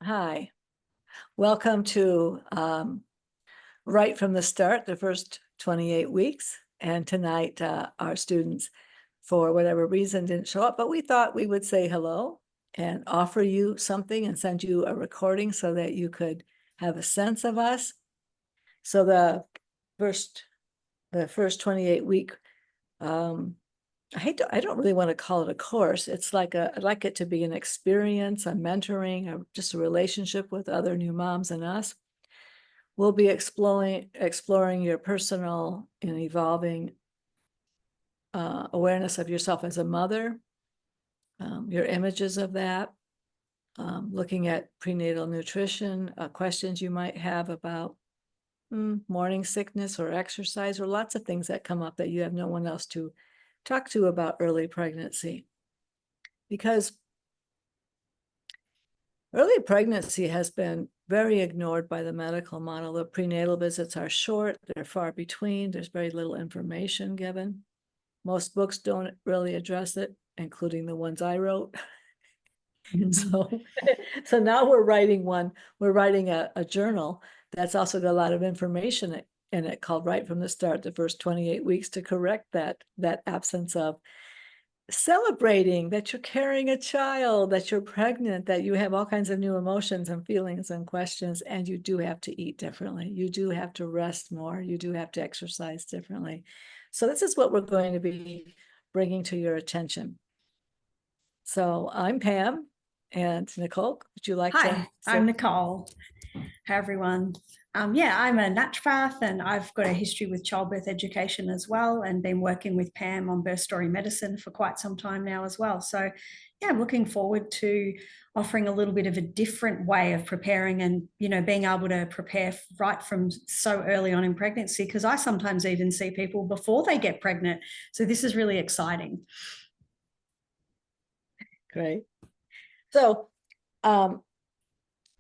Hi, welcome to Right from the Start, the first 28 weeks. And tonight, our students, for whatever reason, didn't show up, but we thought we would say hello and offer you something and send you a recording so that you could have a sense of us. So the first 28 week, I don't really want to call it a course. It's like I'd like it to be an experience, a mentoring, just a relationship with other new moms and us. We'll be exploring your personal and evolving awareness of yourself as a mother, your images of that, looking at prenatal nutrition, questions you might have about morning sickness or exercise, or lots of things that come up that you have no one else to talk to about early pregnancy. Because early pregnancy has been very ignored by the medical model. The prenatal visits are short, they're far between, there's very little information given. Most books don't really address it, including the ones I wrote. So now we're writing a journal that's also got a lot of information in it called Right from the Start, the first 28 weeks, to correct that absence of celebrating that you're carrying a child, that you're pregnant, that you have all kinds of new emotions and feelings and questions, and you do have to eat differently. You do have to rest more. You do have to exercise differently. So this is what we're going to be bringing to your attention. So I'm Pam, and Nicole, would you like to Hi, I'm Nicole. Hi, everyone. Yeah, I'm a naturopath and I've got a history with childbirth education as well, and been working with Pam on birth story medicine for quite some time now as well. So yeah, I'm looking forward to offering a little bit of a different way of preparing and, being able to prepare right from so early on in pregnancy, because I sometimes even see people before they get pregnant. So this is really exciting. Great. So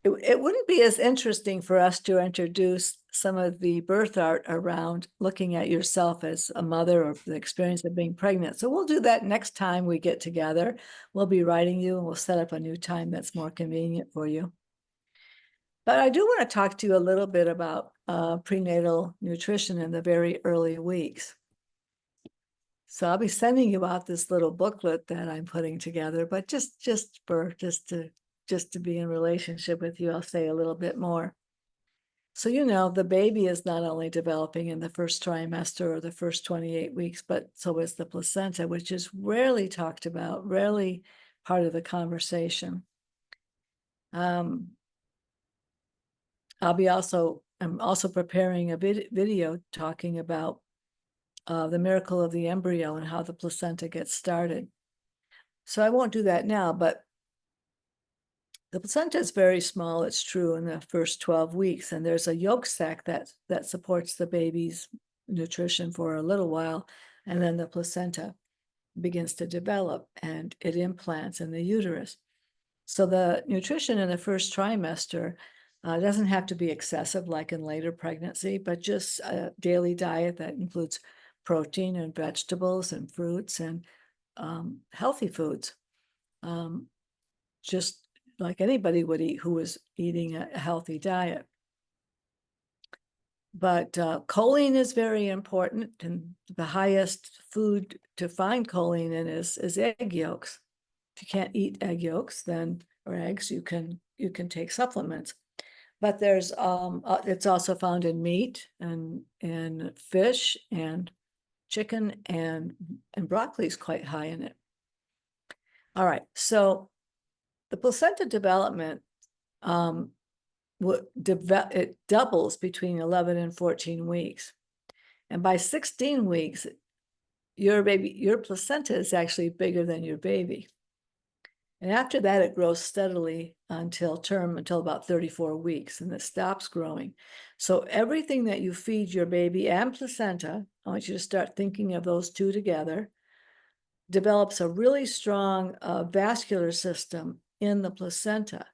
it wouldn't be as interesting for us to introduce some of the birth art around looking at yourself as a mother or the experience of being pregnant. So we'll do that next time we get together. We'll be writing you and we'll set up a new time that's more convenient for you. But I do want to talk to you a little bit about prenatal nutrition in the very early weeks. So I'll be sending you out this little booklet that I'm putting together, but just to be in relationship with you, I'll say a little bit more. So, the baby is not only developing in the first trimester or the first 28 weeks, but so is the placenta, which is rarely talked about, rarely part of the conversation. I'm also preparing a video talking about the miracle of the embryo and how the placenta gets started. So I won't do that now, but the placenta is very small, it's true, in the first 12 weeks, and there's a yolk sac that supports the baby's nutrition for a little while, and then the placenta begins to develop and it implants in the uterus. So the nutrition in the first trimester doesn't have to be excessive like in later pregnancy, but just a daily diet that includes protein and vegetables and fruits and healthy foods. Just like anybody would eat who was eating a healthy diet. But choline is very important, and the highest food to find choline in is egg yolks. If you can't eat egg yolks, or eggs, you can take supplements. But there's it's also found in meat and in fish and chicken, and broccoli is quite high in it. All right, so the placenta development, it doubles between 11 and 14 weeks. And by 16 weeks, your placenta is actually bigger than your baby. And after that, it grows steadily until about 34 weeks, and it stops growing. So everything that you feed your baby and placenta, I want you to start thinking of those two together, develops a really strong vascular system in the placenta.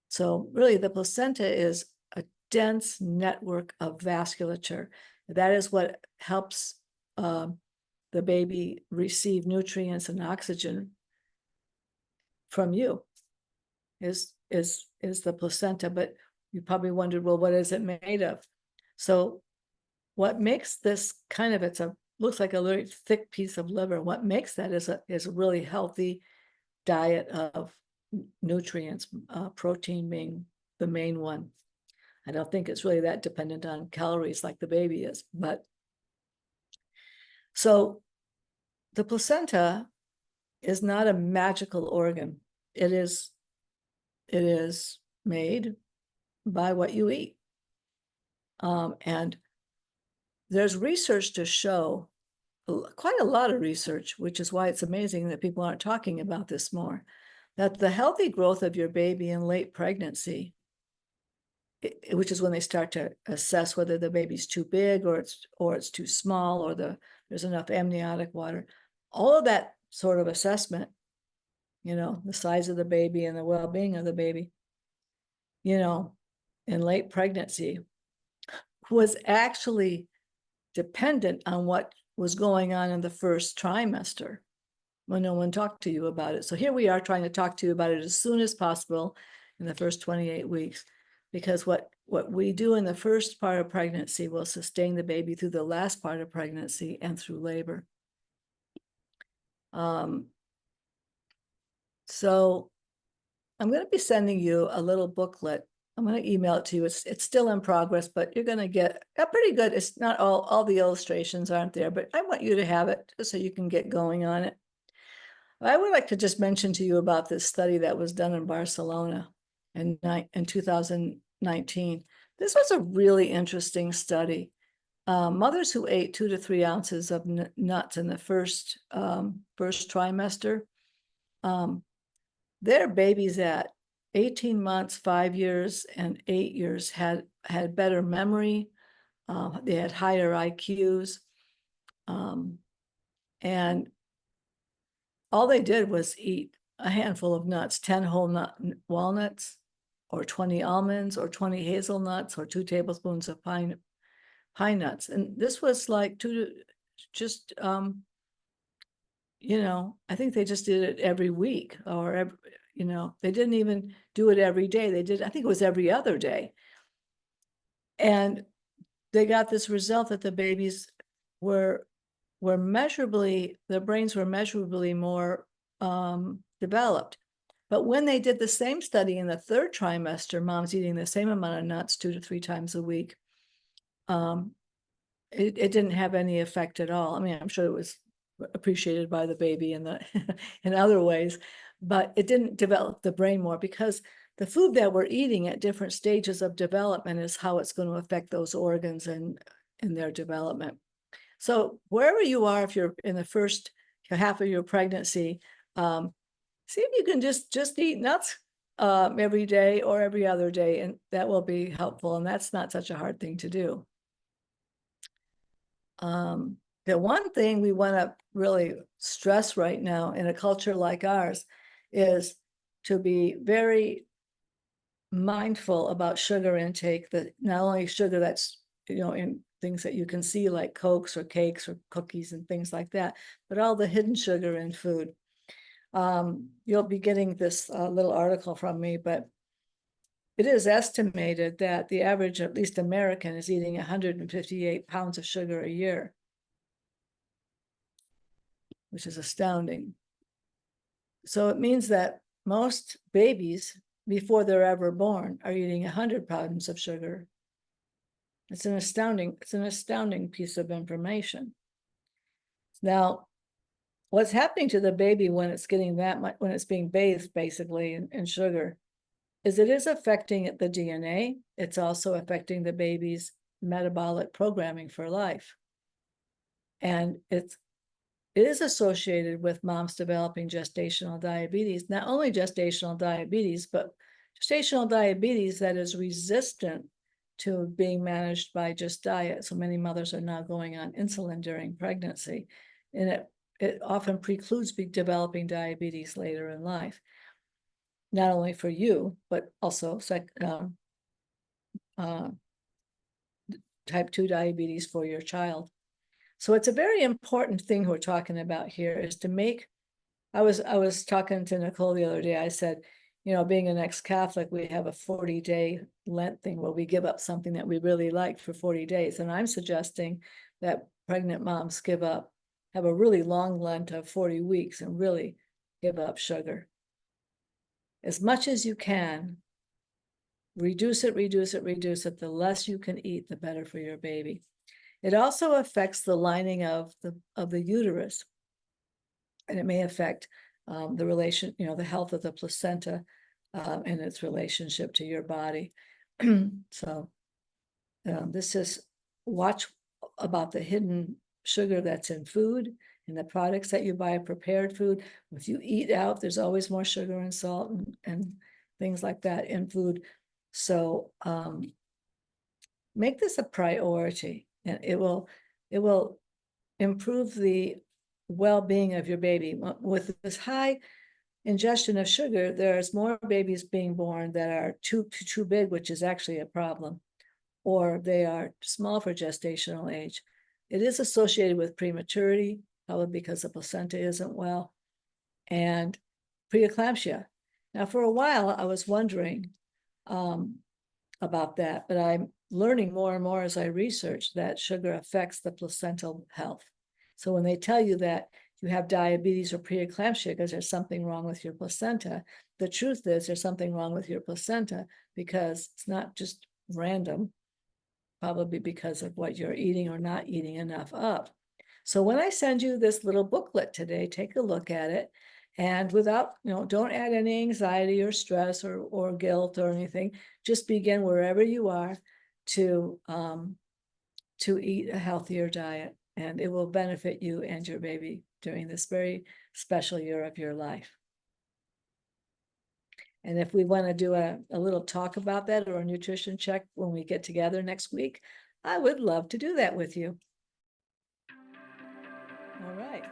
So really, the placenta is a dense network of vasculature. That is what helps the baby receive nutrients and oxygen from you, is is the placenta, but you probably wondered, well, what is it made of? So what makes this kind of, looks like a very thick piece of liver. What makes that is a really healthy diet of nutrients, protein being the main one. I don't think it's really that dependent on calories like the baby is, but so the placenta is not a magical organ. It is made by what you eat. And there's research to show, quite a lot of research, which is why it's amazing that people aren't talking about this more, that the healthy growth of your baby in late pregnancy, which is when they start to assess whether the baby's too big or it's too small, or there's enough amniotic water, all of that sort of assessment, the size of the baby and the well-being of the baby, in late pregnancy was actually dependent on what was going on in the first trimester, when no one talked to you about it. So here we are trying to talk to you about it as soon as possible in the first 28 weeks, because what we do in the first part of pregnancy will sustain the baby through the last part of pregnancy and through labor. So I'm going to be sending you a little booklet. I'm going to email it to you. It's still in progress, but you're going to get a pretty good, it's not all the illustrations aren't there, but I want you to have it just so you can get going on it. I would like to just mention to you about this study that was done in Barcelona in 2019. This was a really interesting study. Mothers who ate 2 to 3 ounces of nuts in the first trimester, their babies at 18 months, 5 years, and 8 years had better memory. They had higher IQs, and all they did was eat a handful of nuts, 10 whole walnuts, or 20 almonds, or 20 hazelnuts, or 2 tablespoons of pine nuts. And this was like I think they just did it every week, or they didn't even do it every day. I think it was every other day. And they got this result that the babies were measurably, their brains were measurably more developed. But when they did the same study in the third trimester, moms eating the same amount of nuts 2 to 3 times a week, it didn't have any effect at all. I mean, I'm sure it was appreciated by the baby in in other ways, but it didn't develop the brain more, because the food that we're eating at different stages of development is how it's going to affect those organs and their development. So wherever you are, if you're in the first half of your pregnancy, see if you can just eat nuts every day or every other day, and that will be helpful. And that's not such a hard thing to do. The one thing we want to really stress right now in a culture like ours is to be very mindful about sugar intake, that not only sugar that's, in things that you can see like Cokes or cakes or cookies and things like that, but all the hidden sugar in food. You'll be getting this little article from me, but it is estimated that the average, at least American, is eating 158 pounds of sugar a year, which is astounding. So it means that most babies, before they're ever born, are eating 100 pounds of sugar. It's an astounding piece of information. Now, what's happening to the baby when it's getting that much, when it's being bathed basically in sugar, is it is affecting the DNA. It's also affecting the baby's metabolic programming for life. And it is associated with moms developing gestational diabetes, not only gestational diabetes, but gestational diabetes that is resistant to being managed by just diet. So many mothers are now going on insulin during pregnancy, and it often precludes developing diabetes later in life, not only for you, but also type 2 diabetes for your child. So it's a very important thing we're talking about here, is to make, I was talking to Nicole the other day. I said, being an ex-Catholic, we have a 40-day Lent thing where we give up something that we really liked for 40 days. And I'm suggesting that pregnant moms have a really long Lent of 40 weeks and really give up sugar. As much as you can, reduce it, reduce it, reduce it. The less you can eat, the better for your baby. It also affects the lining of the uterus, and it may affect the health of the placenta and its relationship to your body. So this is watch about the hidden sugar that's in food and the products that you buy, prepared food. If you eat out, there's always more sugar and salt and things like that in food. So make this a priority, and it will improve the well-being of your baby. With this high ingestion of sugar, there's more babies being born that are too big, which is actually a problem, or they are small for gestational age. It is associated with prematurity, probably because the placenta isn't well, and preeclampsia. Now, for a while, I was wondering about that, but I'm learning more and more as I research that sugar affects the placental health. So when they tell you that you have diabetes or preeclampsia because there's something wrong with your placenta, the truth is there's something wrong with your placenta because it's not just random, probably because of what you're eating or not eating enough of. So when I send you this little booklet today, take a look at it. And without, don't add any anxiety or stress or guilt or anything. Just begin wherever you are to eat a healthier diet, and it will benefit you and your baby during this very special year of your life. And if we want to do a little talk about that or a nutrition check when we get together next week, I would love to do that with you. All right.